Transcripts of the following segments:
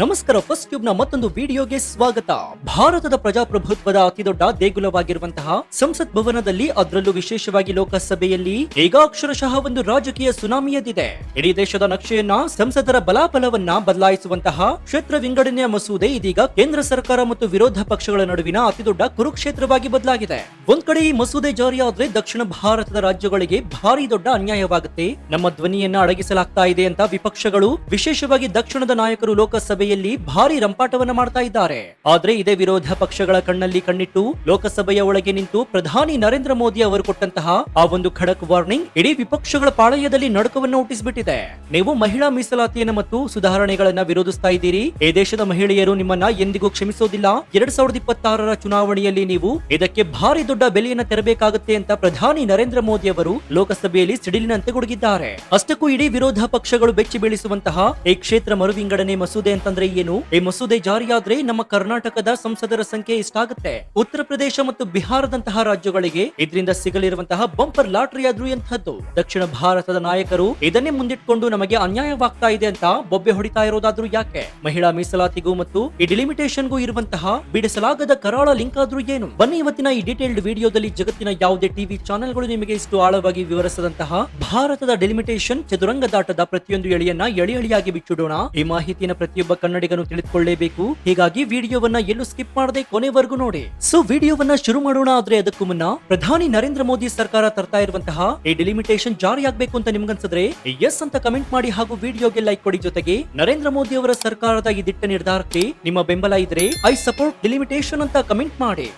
ನಮಸ್ಕಾರ. First tube ನ ಮತ್ತೊಂದು ವಿಡಿಯೋಗೆ ಸ್ವಾಗತ. ಭಾರತದ ಪ್ರಜಾಪ್ರಭುತ್ವದ ಅತಿದೊಡ್ಡ ದೇಗುಲವಾಗಿರುವಂತಹ ಸಂಸತ್ ಭವನದಲ್ಲಿ, ಅದರಲ್ಲೂ ವಿಶೇಷವಾಗಿ ಲೋಕಸಭೆಯಲ್ಲಿ ಈಗ ಅಕ್ಷರಶಃ ಒಂದು ರಾಜಕೀಯ ಸುನಾಮಿ ಎದ್ದಿದೆ. ಇಡೀ ದೇಶದ ನಕ್ಷೆಯನ್ನ, ಸಂಸದರ ಬಲಾಬಲವನ್ನ ಬದಲಾಯಿಸುವಂತಹ ಕ್ಷೇತ್ರ ವಿಂಗಡಣೆಯ ಮಸೂದೆ ಇದೀಗ ಕೇಂದ್ರ ಸರ್ಕಾರ ಮತ್ತು ವಿರೋಧ ಪಕ್ಷಗಳ ನಡುವಿನ ಅತಿದೊಡ್ಡ ಕುರುಕ್ಷೇತ್ರವಾಗಿ ಬದಲಾಗಿದೆ. ಒಂದ್ ಕಡೆ ಈ ಮಸೂದೆ ಜಾರಿಯಾದ್ರೆ ದಕ್ಷಿಣ ಭಾರತದ ರಾಜ್ಯಗಳಿಗೆ ಭಾರಿ ದೊಡ್ಡ ಅನ್ಯಾಯವಾಗುತ್ತೆ, ನಮ್ಮ ಧ್ವನಿಯನ್ನ ಅಡಗಿಸಲಾಗ್ತಾ ಇದೆ ಅಂತ ವಿಪಕ್ಷಗಳು, ವಿಶೇಷವಾಗಿ ದಕ್ಷಿಣದ ನಾಯಕರು ಲೋಕಸಭೆಯಲ್ಲಿ ಭಾರಿ ರಂಪಾಟವನ್ನ ಮಾಡ್ತಾ ಇದ್ದಾರೆ. ಆದ್ರೆ ಇದೇ ವಿರೋಧ ಪಕ್ಷಗಳ ಕಣ್ಣಲ್ಲಿ ಕಣ್ಣಿಟ್ಟು ಲೋಕಸಭೆಯ ಒಳಗೆ ನಿಂತು ಪ್ರಧಾನಿ ನರೇಂದ್ರ ಮೋದಿ ಅವರು ಕೊಟ್ಟಂತಹ ಆ ಒಂದು ಖಡಕ್ ವಾರ್ನಿಂಗ್ ಇಡೀ ವಿಪಕ್ಷಗಳ ಪಾಳಯದಲ್ಲಿ ನಡುಕವನ್ನು ಹುಟ್ಟಿಸಿಬಿಟ್ಟಿದೆ. ನೀವು ಮಹಿಳಾ ಮೀಸಲಾತಿಯನ್ನು ಮತ್ತು ಸುಧಾರಣೆಗಳನ್ನ ವಿರೋಧಿಸ್ತಾ ಇದ್ದೀರಿ, ಈ ದೇಶದ ಮಹಿಳೆಯರು ನಿಮ್ಮನ್ನ ಎಂದಿಗೂ ಕ್ಷಮಿಸೋದಿಲ್ಲ, 2026ರ ಚುನಾವಣೆಯಲ್ಲಿ ನೀವು ಇದಕ್ಕೆ ಭಾರಿ ದೊಡ್ಡ ಬೆಲೆಯನ್ನ ತೆರಬೇಕಾಗುತ್ತೆ ಅಂತ ಪ್ರಧಾನಿ ನರೇಂದ್ರ ಮೋದಿ ಅವರು ಲೋಕಸಭೆಯಲ್ಲಿ ಸಿಡಿಲಿನಂತೆ ಗುಡುಗಿದ್ದಾರೆ. ಅಷ್ಟಕ್ಕೂ ಇಡೀ ವಿರೋಧ ಪಕ್ಷಗಳು ಬೆಚ್ಚಿ ಬೀಳಿಸುವಂತಹ ಈ ಕ್ಷೇತ್ರ ಮರು ವಿಂಗಡಣೆ ಮಸೂದೆ ಅಂತಂದ್ರೆ ಏನು? ಈ ಮಸೂದೆ ಜಾರಿಯಾದ್ರೆ ನಮ್ಮ ಕರ್ನಾಟಕದ ಸಂಸದರ ಸಂಖ್ಯೆ ಎಷ್ಟಾಗುತ್ತೆ? ಉತ್ತರ ಪ್ರದೇಶ ಮತ್ತು ಬಿಹಾರದಂತಹ ರಾಜ್ಯಗಳಿಗೆ ಇದರಿಂದ ಸಿಗಲಿರುವಂತಹ ಬಂಪರ್ ಲಾಟರಿ ಆದ್ರೂ ಎಂಥದ್ದು? ದಕ್ಷಿಣ ಭಾರತದ ನಾಯಕರು ಇದನ್ನೇ ಮುಂದಿಟ್ಕೊಂಡು ನಮಗೆ ಅನ್ಯಾಯವಾಗ್ತಾ ಇದೆ ಅಂತ ಬೊಬ್ಬೆ ಹೊಡಿತಾ ಇರೋದಾದ್ರೂ ಯಾಕೆ? ಮಹಿಳಾ ಮೀಸಲಾತಿಗೂ ಮತ್ತು ಈ ಡಿಲಿಮಿಟೇಷನ್ಗೂ ಇರುವಂತಹ ಬಿಡಿಸಲಾಗದ ಕರಾಳ ಲಿಂಕ್ ಆದ್ರೂ ಏನು? ಬನ್ನಿ ಇವತ್ತಿನ ಈ ಡೀಟೇಲ್ಡ್ ವಿಡಿಯೋದಲ್ಲಿ ಜಗತ್ತಿನ ಯಾವುದೇ ಟಿವಿ ಚಾನೆಲ್ಗಳು ನಿಮಗೆ ಇಷ್ಟು ಆಳವಾಗಿ ವಿವರಿಸದಂತಹ ಭಾರತದ ಡೆಲಿಮಿಟೇಷನ್ ಚದುರಂಗದಾಟದ ಪ್ರತಿಯೊಂದು ಎಳೆಯನ್ನ ಎಳೆ ಎಳೆಯಾಗಿ ಬಿಚ್ಚಿಡೋಣ. ಈ ಮಾಹಿತಿನ ಪ್ರತಿಯೊಬ್ಬ ಕನ್ನಡಿಗನು ತಿಳಿದುಕೊಳ್ಳಲೇಬೇಕು, ಹೀಗಾಗಿ ವಿಡಿಯೋವನ್ನ ಎಲ್ಲೂ ಸ್ಕಿಪ್ ಮಾಡದೆ ಕೊನೆವರೆಗೂ ನೋಡಿ. ಸೊ ವಿಡಿಯೋವನ್ನ ಶುರು ಮಾಡೋಣ. ಆದ್ರೆ ಅದಕ್ಕೂ ಮುನ್ನ ಪ್ರಧಾನಿ ನರೇಂದ್ರ ಮೋದಿ ಸರ್ಕಾರ ತರ್ತಾ ಇರುವಂತಹ ಈ ಡಿಲಿಮಿಟೇಷನ್ ಜಾರಿಯಾಗಬೇಕು ಅಂತ ನಿಮ್ಗನ್ಸಿದ್ರೆ ಎಸ್ ಅಂತ ಕಮೆಂಟ್ ಮಾಡಿ ಹಾಗೂ ವಿಡಿಯೋಗೆ ಲೈಕ್ ಕೊಡಿ. ಜೊತೆಗೆ ನರೇಂದ್ರ ಮೋದಿ ಅವರ ಸರ್ಕಾರದ ಈ ದಿಟ್ಟ ನಿರ್ಧಾರಕ್ಕೆ ನಿಮ್ಮ ಬೆಂಬಲ ಇದ್ರೆ ಐ ಸಪೋರ್ಟ್ ಡಿಲಿಮಿಟೇಷನ್ ಅಂತ ಕಮೆಂಟ್ ಮಾಡಿ.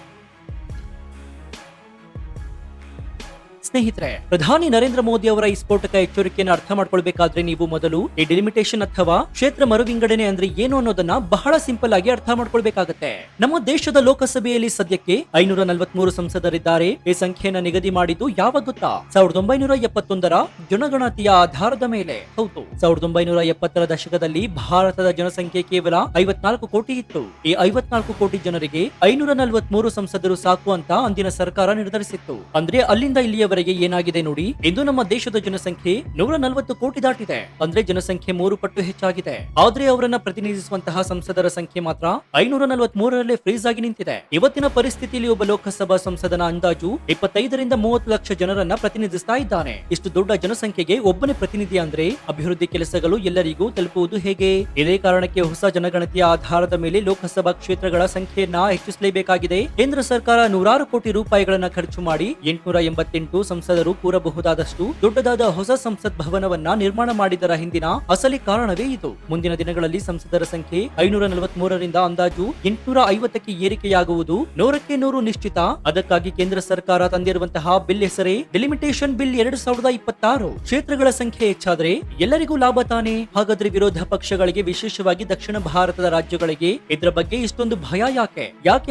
ಸ್ನೇಹಿತರೆ, ಪ್ರಧಾನಿ ನರೇಂದ್ರ ಮೋದಿ ಅವರ ಈ ಸ್ಫೋಟಕ ಎಚ್ಚರಿಕೆಯನ್ನು ಅರ್ಥ ಮಾಡ್ಕೊಳ್ಬೇಕಾದ್ರೆ ನೀವು ಮೊದಲು ಈ ಡಿಲಿಮಿಟೇಷನ್ ಅಥವಾ ಕ್ಷೇತ್ರ ಮರು ವಿಂಗಡಣೆ ಅಂದ್ರೆ ಏನು ಅನ್ನೋದನ್ನ ಬಹಳ ಸಿಂಪಲ್ ಆಗಿ ಅರ್ಥ ಮಾಡ್ಕೊಳ್ಬೇಕಾಗತ್ತೆ. ನಮ್ಮ ದೇಶದ ಲೋಕಸಭೆಯಲ್ಲಿ ಸದ್ಯಕ್ಕೆ 543 ಸಂಸದರಿದ್ದಾರೆ. ಈ ಸಂಖ್ಯೆಯನ್ನ ನಿಗದಿ ಮಾಡಿದ್ದು ಯಾವಾಗ ಗೊತ್ತಾ? 1971ರ ಜನಗಣತಿಯ ಆಧಾರದ ಮೇಲೆ. ಹೌದು, 1970ರ ದಶಕದಲ್ಲಿ ಭಾರತದ ಜನಸಂಖ್ಯೆ ಕೇವಲ 54 ಕೋಟಿ ಇತ್ತು. ಈ 54 ಕೋಟಿ ಜನರಿಗೆ 543 ಸಂಸದರು ಸಾಕು ಅಂತ ಅಂದಿನ ಸರ್ಕಾರ ನಿರ್ಧರಿಸಿತ್ತು. ಅಂದ್ರೆ ಅಲ್ಲಿಂದ ಇಲ್ಲಿಯವರೆಗೆ ಏನಾಗಿದೆ ನೋಡಿ. ಇಂದು ನಮ್ಮ ದೇಶದ ಜನಸಂಖ್ಯೆ 140 ಕೋಟಿ ದಾಟಿದೆ. ಅಂದ್ರೆ ಜನಸಂಖ್ಯೆ 3 ಪಟ್ಟು ಹೆಚ್ಚಾಗಿದೆ. ಆದ್ರೆ ಅವರನ್ನ ಪ್ರತಿನಿಧಿಸುವಂತಹ ಸಂಸದರ ಸಂಖ್ಯೆ ಮಾತ್ರ 543ರಲ್ಲೇ ಫ್ರೀಸ್ ಆಗಿ ನಿಂತಿದೆ. ಇವತ್ತಿನ ಪರಿಸ್ಥಿತಿಯಲ್ಲಿ ಒಬ್ಬ ಲೋಕಸಭಾ ಸಂಸದನ ಅಂದಾಜು 25ರಿಂದ 30 ಲಕ್ಷ ಜನರನ್ನ ಪ್ರತಿನಿಧಿಸ್ತಾ ಇದ್ದಾನೆ. ಇಷ್ಟು ದೊಡ್ಡ ಜನಸಂಖ್ಯೆಗೆ ಒಬ್ಬನೇ ಪ್ರತಿನಿಧಿ ಅಂದ್ರೆ ಅಭಿವೃದ್ಧಿ ಕೆಲಸಗಳು ಎಲ್ಲರಿಗೂ ತಲುಪುವುದು ಹೇಗೆ? ಇದೇ ಕಾರಣಕ್ಕೆ ಹೊಸ ಜನಗಣತಿಯ ಆಧಾರದ ಮೇಲೆ ಲೋಕಸಭಾ ಕ್ಷೇತ್ರಗಳ ಸಂಖ್ಯೆಯನ್ನ ಹೆಚ್ಚಿಸಲೇಬೇಕಾಗಿದೆ. ಕೇಂದ್ರ ಸರ್ಕಾರ ನೂರಾರು ಕೋಟಿ ರೂಪಾಯಿಗಳನ್ನ ಖರ್ಚು ಮಾಡಿ 888 ಸಂಸದರು ಕೂರಬಹುದಾದಷ್ಟು ದೊಡ್ಡದಾದ ಹೊಸ ಸಂಸತ್ ಭವನವನ್ನ ನಿರ್ಮಾಣ ಮಾಡಿದರ ಹಿಂದಿನ ಅಸಲಿ ಕಾರಣವೇ ಇದು. ಮುಂದಿನ ದಿನಗಳಲ್ಲಿ ಸಂಸದರ ಸಂಖ್ಯೆ 543ರಿಂದ ಅಂದಾಜು 850ಕ್ಕೆ ಏರಿಕೆಯಾಗುವುದು 100ಕ್ಕೆ 100 ನಿಶ್ಚಿತ. ಅದಕ್ಕಾಗಿ ಕೇಂದ್ರ ಸರ್ಕಾರ ತಂದಿರುವಂತಹ ಬಿಲ್ ಹೆಸರೇ ಡಿಲಿಮಿಟೇಷನ್ ಬಿಲ್ 2026. ಕ್ಷೇತ್ರಗಳ ಸಂಖ್ಯೆ ಹೆಚ್ಚಾದ್ರೆ ಎಲ್ಲರಿಗೂ ಲಾಭ ತಾನೆ? ಹಾಗಾದ್ರೆ ವಿರೋಧ ಪಕ್ಷಗಳಿಗೆ, ವಿಶೇಷವಾಗಿ ದಕ್ಷಿಣ ಭಾರತದ ರಾಜ್ಯಗಳಿಗೆ ಇದರ ಬಗ್ಗೆ ಇಷ್ಟೊಂದು ಭಯ ಯಾಕೆ?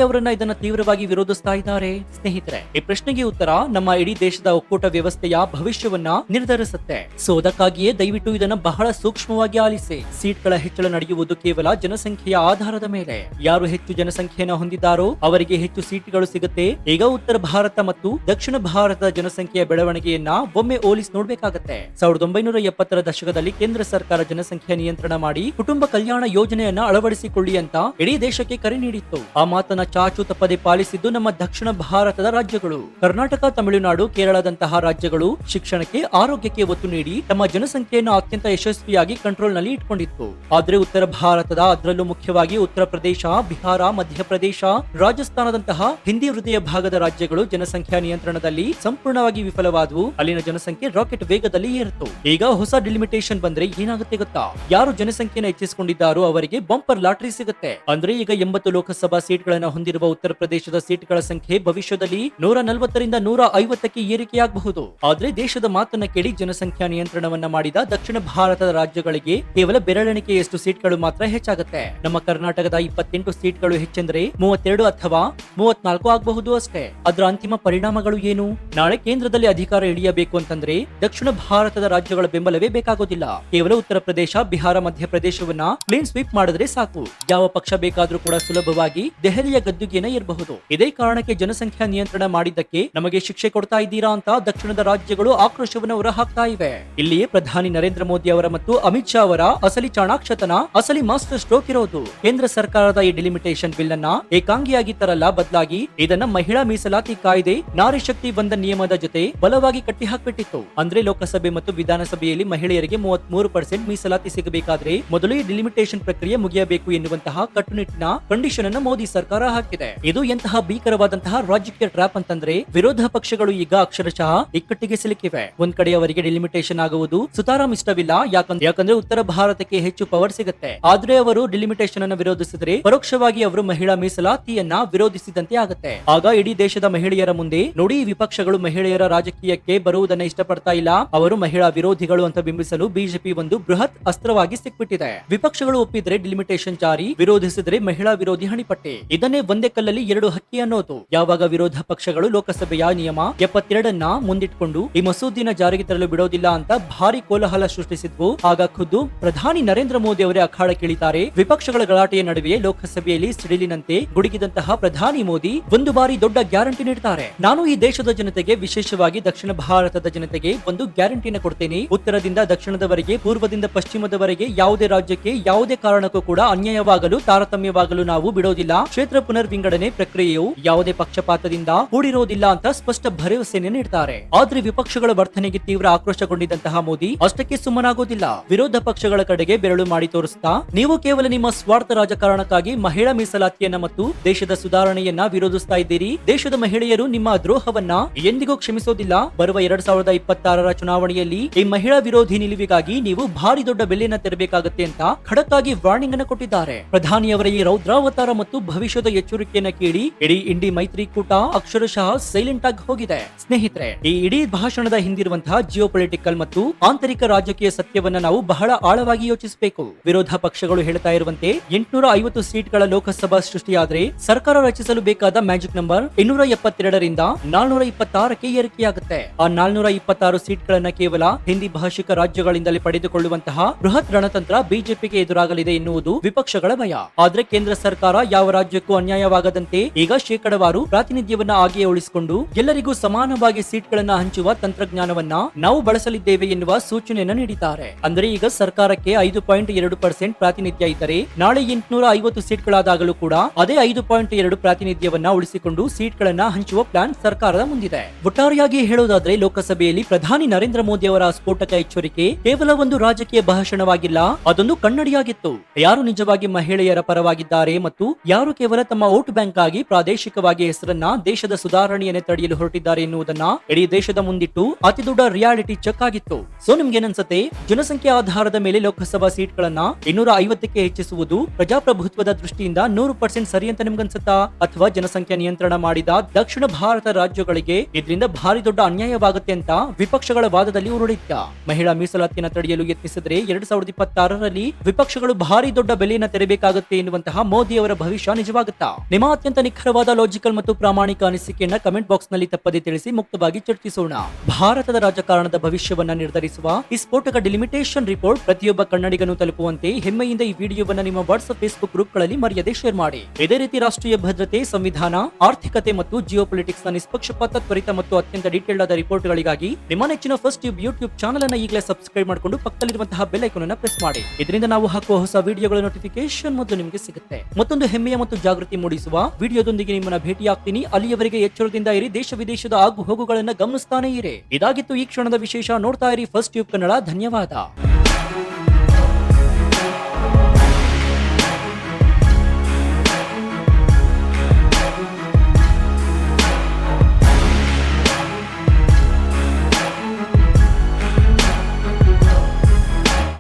ಅವರನ್ನ ಇದನ್ನ ತೀವ್ರವಾಗಿ ವಿರೋಧಿಸ್ತಾ ಇದ್ದಾರೆ? ಸ್ನೇಹಿತರೆ, ಈ ಪ್ರಶ್ನೆಗೆ ಉತ್ತರ ನಮ್ಮ ಇಡೀ ದೇಶದ ಒಕ್ಕೂಟ ವ್ಯವಸ್ಥೆಯ ಭವಿಷ್ಯವನ್ನ ನಿರ್ಧರಿಸುತ್ತೆ. ಸೊ ಅದಕ್ಕಾಗಿಯೇ ದಯವಿಟ್ಟು ಇದನ್ನ ಬಹಳ ಸೂಕ್ಷ್ಮವಾಗಿ ಆಲಿಸಿ. ಸೀಟ್ಗಳ ಹೆಚ್ಚಳ ನಡೆಯುವುದು ಕೇವಲ ಜನಸಂಖ್ಯೆಯ ಆಧಾರದ ಮೇಲೆ. ಯಾರು ಹೆಚ್ಚು ಜನಸಂಖ್ಯೆಯನ್ನು ಹೊಂದಿದ್ದಾರೋ ಅವರಿಗೆ ಹೆಚ್ಚು ಸೀಟ್ಗಳು ಸಿಗುತ್ತೆ. ಈಗ ಉತ್ತರ ಭಾರತ ಮತ್ತು ದಕ್ಷಿಣ ಭಾರತದ ಜನಸಂಖ್ಯೆಯ ಬೆಳವಣಿಗೆಯನ್ನ ಒಮ್ಮೆ ಹೋಲಿಸಿ ನೋಡ್ಬೇಕಾಗತ್ತೆ. 1970ರ ದಶಕದಲ್ಲಿ ಕೇಂದ್ರ ಸರ್ಕಾರ ಜನಸಂಖ್ಯೆ ನಿಯಂತ್ರಣ ಮಾಡಿ ಕುಟುಂಬ ಕಲ್ಯಾಣ ಯೋಜನೆಯನ್ನ ಅಳವಡಿಸಿಕೊಳ್ಳಿ ಅಂತ ಇಡೀ ದೇಶಕ್ಕೆ ಕರೆ ನೀಡಿತ್ತು. ಆ ಮಾತನ್ನ ಚಾಚು ತಪ್ಪದೆ ಪಾಲಿಸಿದ್ದು ನಮ್ಮ ದಕ್ಷಿಣ ಭಾರತದ ರಾಜ್ಯಗಳು. ಕರ್ನಾಟಕ, ತಮಿಳುನಾಡು, ಕೇರಳದಂತಹ ರಾಜ್ಯಗಳು ಶಿಕ್ಷಣಕ್ಕೆ, ಆರೋಗ್ಯಕ್ಕೆ ಒತ್ತು ನೀಡಿ ತಮ್ಮ ಜನಸಂಖ್ಯೆಯನ್ನು ಅತ್ಯಂತ ಯಶಸ್ವಿಯಾಗಿ ಕಂಟ್ರೋಲ್ ನಲ್ಲಿ ಇಟ್ಕೊಂಡಿತ್ತು. ಆದ್ರೆ ಉತ್ತರ ಭಾರತದ, ಅದರಲ್ಲೂ ಮುಖ್ಯವಾಗಿ ಉತ್ತರ ಪ್ರದೇಶ, ಬಿಹಾರ, ಮಧ್ಯಪ್ರದೇಶ, ರಾಜಸ್ಥಾನದಂತಹ ಹಿಂದಿ ಹೃದಯ ಭಾಗದ ರಾಜ್ಯಗಳು ಜನಸಂಖ್ಯಾ ನಿಯಂತ್ರಣದಲ್ಲಿ ಸಂಪೂರ್ಣವಾಗಿ ವಿಫಲವಾದವು. ಅಲ್ಲಿನ ಜನಸಂಖ್ಯೆ ರಾಕೆಟ್ ವೇಗದಲ್ಲಿ ಏರಿತು. ಈಗ ಹೊಸ ಡಿಲಿಮಿಟೇಷನ್ ಬಂದ್ರೆ ಏನಾಗುತ್ತೆ ಗೊತ್ತಾ? ಯಾರು ಜನಸಂಖ್ಯೆಯನ್ನು ಹೆಚ್ಚಿಸಿಕೊಂಡಿದ್ದಾರೋ ಅವರಿಗೆ ಬಂಪರ್ ಲಾಟರಿ ಸಿಗುತ್ತೆ. ಅಂದ್ರೆ ಈಗ 80 ಲೋಕಸಭಾ ಸೀಟ್ಗಳನ್ನ ಹೊಂದಿರುವ ಉತ್ತರ ಪ್ರದೇಶದ ಸೀಟ್ಗಳ ಸಂಖ್ಯೆ ಭವಿಷ್ಯದಲ್ಲಿ 140ರಿಂದ 150ಕ್ಕೆ ಏರಿಕೆಯಾಗಬಹುದು. ಆದ್ರೆ ದೇಶದ ಮಾತನ್ನ ಕೇಳಿ ಜನಸಂಖ್ಯಾ ನಿಯಂತ್ರಣವನ್ನ ಮಾಡಿದ ದಕ್ಷಿಣ ಭಾರತದ ರಾಜ್ಯಗಳಿಗೆ ಕೇವಲ ಬೆರಳೆಣಿಕೆಯಷ್ಟು ಸೀಟ್ಗಳು ಮಾತ್ರ ಹೆಚ್ಚಾಗುತ್ತೆ. ನಮ್ಮ ಕರ್ನಾಟಕದ 28 ಸೀಟ್ಗಳು ಹೆಚ್ಚೆಂದರೆ 32 ಅಥವಾ 34 ಆಗಬಹುದು ಅಷ್ಟೇ. ಅದರ ಅಂತಿಮ ಪರಿಣಾಮಗಳು ಏನು? ನಾಳೆ ಕೇಂದ್ರದಲ್ಲಿ ಅಧಿಕಾರ ಇಳಿಯಬೇಕು ಅಂತಂದ್ರೆ ದಕ್ಷಿಣ ಭಾರತದ ರಾಜ್ಯಗಳ ಬೆಂಬಲವೇ ಬೇಕಾಗೋದಿಲ್ಲ. ಕೇವಲ ಉತ್ತರ ಪ್ರದೇಶ, ಬಿಹಾರ, ಮಧ್ಯಪ್ರದೇಶವನ್ನ ಕ್ಲೀನ್ ಸ್ವೀಪ್ ಮಾಡಿದ್ರೆ ಸಾಕು. ಯಾವ ಪಕ್ಷ ಬೇಕಾದ್ರೂ ಕೂಡ ಸುಲಭವಾಗಿ ದೆಹಲಿಯ ಗದ್ದುಗೆಯನ್ನ ಇರಬಹುದು. ಇದೇ ಕಾರಣಕ್ಕೆ ಜನಸಂಖ್ಯಾ ನಿಯಂತ್ರಣ ಮಾಡಿದ್ದಕ್ಕೆ ನಮಗೆ ಶಿಕ್ಷೆ ಕೊಡ್ತಾ ಇದ್ದೀರಾ ಅಂತ ದಕ್ಷಿಣದ ರಾಜ್ಯಗಳು ಆಕ್ರೋಶವನ್ನು ಹೊರಹಾಕ್ತಾ ಇವೆ. ಇಲ್ಲಿಯೇ ಪ್ರಧಾನಿ ನರೇಂದ್ರ ಮೋದಿ ಅವರ ಮತ್ತು ಅಮಿತ್ ಶಾ ಅವರ ಅಸಲಿ ಚಾಣಾಕ್ಷತನ, ಅಸಲಿ ಮಾಸ್ಟರ್ ಸ್ಟ್ರೋಕ್ ಇರೋದು. ಕೇಂದ್ರ ಸರ್ಕಾರದ ಈ ಡಿಲಿಮಿಟೇಷನ್ ಬಿಲ್ ಅನ್ನ ಏಕಾಂಗಿಯಾಗಿ ತರಲ್ಲ, ಬದಲಾಗಿ ಇದನ್ನ ಮಹಿಳಾ ಮೀಸಲಾತಿ ಕಾಯ್ದೆ, ನಾರಿ ಶಕ್ತಿ ವಂದನ್ ನಿಯಮದ ಜೊತೆ ಬಲವಾಗಿ ಕಟ್ಟಿ ಹಾಕ್ಬಿಟ್ಟಿತ್ತು. ಅಂದ್ರೆ ಲೋಕಸಭೆ ಮತ್ತು ವಿಧಾನಸಭೆಯಲ್ಲಿ ಮಹಿಳೆಯರಿಗೆ 33% ಮೀಸಲಾತಿ ಸಿಗಬೇಕಾದ್ರೆ ಮೊದಲು ಈ ಡಿಲಿಮಿಟೇಷನ್ ಪ್ರಕ್ರಿಯೆ ಮುಗಿಯಬೇಕು ಎನ್ನುವಂತಹ ಕಟ್ಟುನಿಟ್ಟಿನ ಕಂಡೀಷನ್ ಅನ್ನು ಮೋದಿ ಸರ್ಕಾರ ಹಾಕಿದೆ. ಇದು ಎಂತಹ ಭೀಕರವಾದಂತಹ ರಾಜಕೀಯ ಟ್ರ್ಯಾಪ್ ಅಂತಂದ್ರೆ ವಿರೋಧ ಪಕ್ಷಗಳು ಈಗ ಅಕ್ಷರಶಃ ಇಕ್ಕಟ್ಟಿಗೆ ಸಿಲುಕಿವೆ. ಒಂದ್ ಕಡೆ ಅವರಿಗೆ ಡಿಲಿಮಿಟೇಷನ್ ಆಗುವುದು ಸುತಾರಾಮ್ ಇಷ್ಟವಿಲ್ಲ, ಯಾಕಂದ್ರೆ ಉತ್ತರ ಭಾರತಕ್ಕೆ ಹೆಚ್ಚು ಪವರ್ ಸಿಗುತ್ತೆ. ಆದ್ರೆ ಅವರು ಡಿಲಿಮಿಟೇಷನ್ ಅನ್ನು ವಿರೋಧಿಸಿದ್ರೆ ಪರೋಕ್ಷವಾಗಿ ಅವರು ಮಹಿಳಾ ಮೀಸಲಾತಿಯನ್ನ ವಿರೋಧಿಸಿದಂತೆ ಆಗುತ್ತೆ. ಆಗ ಇಡೀ ದೇಶದ ಮಹಿಳೆಯರ ಮುಂದೆ ನೋಡಿ, ವಿಪಕ್ಷಗಳು ಮಹಿಳೆಯರ ರಾಜಕೀಯಕ್ಕೆ ಬರುವುದನ್ನ ಇಷ್ಟಪಡ್ತಾ ಇಲ್ಲ, ಅವರು ಮಹಿಳಾ ವಿರೋಧಿಗಳು ಅಂತ ಬಿಂಬಿಸಲು ಬಿಜೆಪಿ ಒಂದು ಬೃಹತ್ ಅಸ್ತ್ರವಾಗಿ ಸಿಕ್ಬಿಟ್ಟಿದೆ. ವಿಪಕ್ಷಗಳು ಒಪ್ಪಿದ್ರೆ ಡಿಲಿಮಿಟೇಷನ್ ಜಾರಿ, ವಿರೋಧಿಸಿದ್ರೆ ಮಹಿಳಾ ವಿರೋಧಿ ಹಣಿಪಟ್ಟಿ. ಇದನ್ನೇ ಒಂದೇ ಕಲ್ಲಲ್ಲಿ ಎರಡು ಹಕ್ಕಿ ಅನ್ನೋದು. ಯಾವಾಗ ವಿರೋಧ ಪಕ್ಷಗಳು ಲೋಕಸಭೆಯ ನಿಯಮ 72 ಮುಂದಿಟ್ಕೊಂಡು ಈ ಮಸೂದಿನ ಜಾರಿಗೆ ತರಲು ಬಿಡೋದಿಲ್ಲ ಅಂತ ಭಾರಿ ಕೋಲಾಹಲ ಸೃಷ್ಟಿಸಿದ್ವು, ಆಗ ಖುದ್ದು ಪ್ರಧಾನಿ ನರೇಂದ್ರ ಮೋದಿ ಅವರೇ ಅಖಾಡಕ್ಕಿಳಿತಾರೆ. ವಿಪಕ್ಷಗಳ ಗಲಾಟೆಯ ನಡುವೆ ಲೋಕಸಭೆಯಲ್ಲಿ ಸಿಡಿಲಿನಂತೆ ಗುಡುಗಿದಂತಹ ಪ್ರಧಾನಿ ಮೋದಿ ಒಂದು ಬಾರಿ ದೊಡ್ಡ ಗ್ಯಾರಂಟಿ ನೀಡ್ತಾರೆ. ನಾನು ಈ ದೇಶದ ಜನತೆಗೆ, ವಿಶೇಷವಾಗಿ ದಕ್ಷಿಣ ಭಾರತದ ಜನತೆಗೆ ಒಂದು ಗ್ಯಾರಂಟಿನ ಕೊಡ್ತೇನೆ. ಉತ್ತರದಿಂದ ದಕ್ಷಿಣದವರೆಗೆ, ಪೂರ್ವದಿಂದ ಪಶ್ಚಿಮದವರೆಗೆ ಯಾವುದೇ ರಾಜ್ಯಕ್ಕೆ ಯಾವುದೇ ಕಾರಣಕ್ಕೂ ಕೂಡ ಅನ್ಯಾಯವಾಗಲು, ತಾರತಮ್ಯವಾಗಲು ನಾವು ಬಿಡೋದಿಲ್ಲ. ಕ್ಷೇತ್ರ ಪುನರ್ ವಿಂಗಡಣೆ ಪ್ರಕ್ರಿಯೆಯು ಯಾವುದೇ ಪಕ್ಷಪಾತದಿಂದ ಕೂಡಿರೋದಿಲ್ಲ ಅಂತ ಸ್ಪಷ್ಟ ಭರವಸೆಯನ್ನು ನೀಡ್ತಾರೆ. ಆದ್ರೆ ವಿಪಕ್ಷಗಳ ವರ್ತನೆಗೆ ತೀವ್ರ ಆಕ್ರೋಶಗೊಂಡಿದ್ದಂತಹ ಮೋದಿ ಅಷ್ಟಕ್ಕೆ ಸುಮ್ಮನಾಗೋದಿಲ್ಲ. ವಿರೋಧ ಪಕ್ಷಗಳ ಕಡೆಗೆ ಬೆರಳು ಮಾಡಿ ತೋರಿಸ್ತಾ, ನೀವು ಕೇವಲ ನಿಮ್ಮ ಸ್ವಾರ್ಥ ರಾಜಕಾರಣಕ್ಕಾಗಿ ಮಹಿಳಾ ಮೀಸಲಾತಿಯನ್ನ ಮತ್ತು ದೇಶದ ಸುಧಾರಣೆಯನ್ನ ವಿರೋಧಿಸ್ತಾ ಇದ್ದೀರಿ. ದೇಶದ ಮಹಿಳೆಯರು ನಿಮ್ಮ ದ್ರೋಹವನ್ನ ಎಂದಿಗೂ ಕ್ಷಮಿಸೋದಿಲ್ಲ. ಬರುವ 2026ರ ಚುನಾವಣೆಯಲ್ಲಿ ಈ ಮಹಿಳಾ ವಿರೋಧಿ ನಿಲುವಿಗಾಗಿ ನೀವು ಭಾರಿ ದೊಡ್ಡ ಬೆಲೆಯನ್ನ ತೆರಬೇಕಾಗುತ್ತೆ ಅಂತ ಖಡಕ್ ಆಗಿ ವಾರ್ನಿಂಗ್ ಅನ್ನು ಕೊಟ್ಟಿದ್ದಾರೆ. ಪ್ರಧಾನಿಯವರ ಈ ರೌದ್ರಾವತಾರ ಮತ್ತು ಭವಿಷ್ಯದ ಎಚ್ಚರಿಕೆಯನ್ನ ಕೇಳಿ ಇಡೀ ಇಂಡಿ ಮೈತ್ರಿಕೂಟ ಅಕ್ಷರಶಃ ಸೈಲೆಂಟ್ ಆಗಿ ಹೋಗಿದೆ. ಸ್ನೇಹಿತರೆ, ಈ ಇಡೀ ಭಾಷಣದ ಹಿಂದಿರುವಂತಹ ಜಿಯೋ ಪೊಲಿಟಿಕಲ್ ಮತ್ತು ಆಂತರಿಕ ರಾಜಕೀಯ ಸತ್ಯವನ್ನ ನಾವು ಬಹಳ ಆಳವಾಗಿ ಯೋಚಿಸಬೇಕು. ವಿರೋಧ ಪಕ್ಷಗಳು ಹೇಳ್ತಾ ಇರುವಂತೆ 850 ಸೀಟ್ಗಳ ಲೋಕಸಭಾ ಸೃಷ್ಟಿಯಾದ್ರೆ ಸರ್ಕಾರ ರಚಿಸಲು ಬೇಕಾದ ಮ್ಯಾಜಿಕ್ ನಂಬರ್ 272ರಿಂದ 426ಕ್ಕೆ ಏರಿಕೆಯಾಗುತ್ತೆ. ಆ 426 ಸೀಟ್ಗಳನ್ನ ಕೇವಲ ಹಿಂದಿ ಭಾಷಿಕ ರಾಜ್ಯಗಳಿಂದಲೇ ಪಡೆದುಕೊಳ್ಳುವಂತಹ ಬೃಹತ್ ರಣತಂತ್ರ ಬಿಜೆಪಿಗೆ ಎದುರಾಗಲಿದೆ ಎನ್ನುವುದು ವಿಪಕ್ಷಗಳ ಭಯ. ಆದ್ರೆ ಕೇಂದ್ರ ಸರ್ಕಾರ ಯಾವ ರಾಜ್ಯಕ್ಕೂ ಅನ್ಯಾಯವಾಗದಂತೆ ಈಗ ಶೇಕಡವಾರು ಪ್ರಾತಿನಿಧ್ಯವನ್ನ ಆಗಿಯೇ ಉಳಿಸಿಕೊಂಡು ಎಲ್ಲರಿಗೂ ಸಮಾನವಾಗಿ ಸೀಟ್ಗಳನ್ನ ಹಂಚುವ ತಂತ್ರಜ್ಞಾನವನ್ನ ನಾವು ಬಳಸಲಿದ್ದೇವೆ ಎನ್ನುವ ಸೂಚನೆಯನ್ನ ನೀಡಿದ್ದಾರೆ. ಅಂದ್ರೆ ಈಗ ಸರ್ಕಾರಕ್ಕೆ 5.2% ಪ್ರಾತಿನಿಧ್ಯ ಇದ್ದರೆ ನಾಳೆ 850 ಸೀಟ್ಗಳಾದಾಗಲೂ ಕೂಡ ಅದೇ 5.2 ಪ್ರಾತಿನಿಧ್ಯವನ್ನ ಉಳಿಸಿಕೊಂಡು ಸೀಟ್ಗಳನ್ನ ಹಂಚುವ ಪ್ಲಾನ್ ಸರ್ಕಾರದ ಮುಂದಿದೆ. ಒಟ್ಟಾರೆಯಾಗಿ ಹೇಳೋದಾದ್ರೆ ಲೋಕಸಭೆಯಲ್ಲಿ ಪ್ರಧಾನಿ ನರೇಂದ್ರ ಮೋದಿ ಅವರ ಸ್ಫೋಟಕ ಎಚ್ಚರಿಕೆ ಕೇವಲ ಒಂದು ರಾಜಕೀಯ ಭಾಷಣವಾಗಿಲ್ಲ, ಅದೊಂದು ಕನ್ನಡಿಯಾಗಿತ್ತು. ಯಾರು ನಿಜವಾಗಿ ಮಹಿಳೆಯರ ಪರವಾಗಿದ್ದಾರೆ ಮತ್ತು ಯಾರು ಕೇವಲ ತಮ್ಮ ವೋಟ್ ಬ್ಯಾಂಕ್ ಆಗಿ ಪ್ರಾದೇಶಿಕವಾಗಿ ಹೆಸರನ್ನ ದೇಶದ ಸುಧಾರಣೆಯನ್ನೇ ತಡೆಯಲು ಹೊರಟಿದ್ದಾರೆ ಎನ್ನುವುದನ್ನ ಇಡೀ ದೇಶದ ಮುಂದಿಟ್ಟು ಅತಿ ದೊಡ್ಡ ರಿಯಾಲಿಟಿ ಚೆಕ್ ಆಗಿತ್ತು. ಸೊ ನಿಮ್ಗೇನನ್ಸುತ್ತೆ? ಜನಸಂಖ್ಯೆ ಆಧಾರದ ಮೇಲೆ ಲೋಕಸಭಾ ಸೀಟ್ಗಳನ್ನ 250ಕ್ಕೆ ಹೆಚ್ಚಿಸುವುದು ಪ್ರಜಾಪ್ರಭುತ್ವದ ದೃಷ್ಟಿಯಿಂದ 100% ಸರಿ ಅಂತ ನಿಮ್ಗನ್ಸುತ್ತಾ? ಅಥವಾ ಜನಸಂಖ್ಯೆ ನಿಯಂತ್ರಣ ಮಾಡಿದ ದಕ್ಷಿಣ ಭಾರತ ರಾಜ್ಯಗಳಿಗೆ ಇದರಿಂದ ಭಾರಿ ದೊಡ್ಡ ಅನ್ಯಾಯವಾಗುತ್ತೆ ಅಂತ ವಿಪಕ್ಷಗಳ ವಾದದಲ್ಲಿ ಉರುಳಿದ್ದ? ಮಹಿಳಾ ಮೀಸಲಾತಿಯನ್ನು ತಡೆಯಲು ಯತ್ನಿಸಿದ್ರೆ 2026ರಲ್ಲಿ ವಿಪಕ್ಷಗಳು ಭಾರಿ ದೊಡ್ಡ ಬೆಲೆಯನ್ನ ತೆರಬೇಕಾಗುತ್ತೆ ಎನ್ನುವಂತಹ ಮೋದಿ ಅವರ ಭವಿಷ್ಯ ನಿಜವಾಗುತ್ತಾ? ನಿಮ್ಮ ಅತ್ಯಂತ ನಿಖರವಾದ ಲಾಜಿಕಲ್ ಮತ್ತು ಪ್ರಾಮಾಣಿಕ ಅನಿಸಿಕೆಯನ್ನ ಕಮೆಂಟ್ ಬಾಕ್ಸ್ ನಲ್ಲಿ ತಪ್ಪದೆ ತಿಳಿಸಿ ಮುಕ್ತವಾಗಿ ಚರ್ಚಿಸೋಣ. ಭಾರತದ ರಾಜಕಾರಣದ ಭವಿಷ್ಯವನ್ನ ನಿರ್ಧರಿಸುವ ಈ ಸ್ಫೋಟಕ ಡಿಲಿಮಿಟೇಷನ್ ರಿಪೋರ್ಟ್ ಪ್ರತಿಯೊಬ್ಬ ಕನ್ನಡಿಗನು ತಲುಪುವಂತೆ ಹೆಮ್ಮೆಯಿಂದ ಈ ವಿಡಿಯೋವನ್ನ ನಿಮ್ಮ ವಾಟ್ಸ್ಆಪ್ ಫೇಸ್ಬುಕ್ ಗ್ರೂಪ್ಗಳಲ್ಲಿ ಮರೆಯದೆ ಶೇರ್ ಮಾಡಿ. ಇದೇ ರೀತಿ ರಾಷ್ಟ್ರೀಯ ಭದ್ರತೆ, ಸಂವಿಧಾನ, ಆರ್ಥಿಕತೆ ಮತ್ತು ಜಿಯೋ ಪೊಲಿಟಿಕ್ಸ್ ನ ನಿಷ್ಪಕ್ಷಪಾತ, ತ್ವರಿತ ಮತ್ತು ಅತ್ಯಂತ ಡೀಟೇಲ್ಡ್ ಆದ ರಿಪೋರ್ಟ್ಗಳಿಗಾಗಿ ನಿಮ್ಮ ನೆಚ್ಚಿನ ಫಸ್ಟ್ ಟ್ಯೂಬ್ ಯೂಟ್ಯೂಬ್ ಚಾನಲ್ ಅನ್ನ ಈಗಲೇ ಸಬ್ಸ್ಕ್ರೈಬ್ ಮಾಡಿಕೊಂಡು ಪಕ್ಕದಲ್ಲಿರುವಂತಹ ಬೆಲ್ ಐಕಾನ್ ಅನ್ನು ಪ್ರೆಸ್ ಮಾಡಿ. ಇದರಿಂದ ನಾವು ಹಾಕುವ ಹೊಸ ವಿಡಿಯೋಗಳ ನೋಟಿಫಿಕೇಶನ್ ಮೊದಲು ನಿಮಗೆ ಸಿಗುತ್ತೆ. ಮತ್ತೊಂದು ಹೆಮ್ಮೆಯ ಮತ್ತು ಜಾಗೃತಿ ಮೂಡಿಸುವ ವಿಡಿಯೋದೊಂದಿಗೆ ನಿಮ್ಮನ್ನ ಭೇಟಿಯಾಗ್ತೀನಿ. ಅಲ್ಲಿಯವರೆಗೆ ಎಚ್ಚರದಿಂದ ಇರಿ, ದೇಶ ವಿದೇಶದ ಆಗು ಹೋಗುಗಳನ್ನ ಗಮನಿಸ್ತಾನೆ ಇರಿ. ಇದಾಗಿತ್ತು ಈ ಕ್ಷಣದ ವಿಶೇಷ. ನೋಡ್ತಾ ಇರಿ ಫಸ್ಟ್ ಟ್ಯೂಬ್ ಕನ್ನಡ. ಧನ್ಯವಾದ.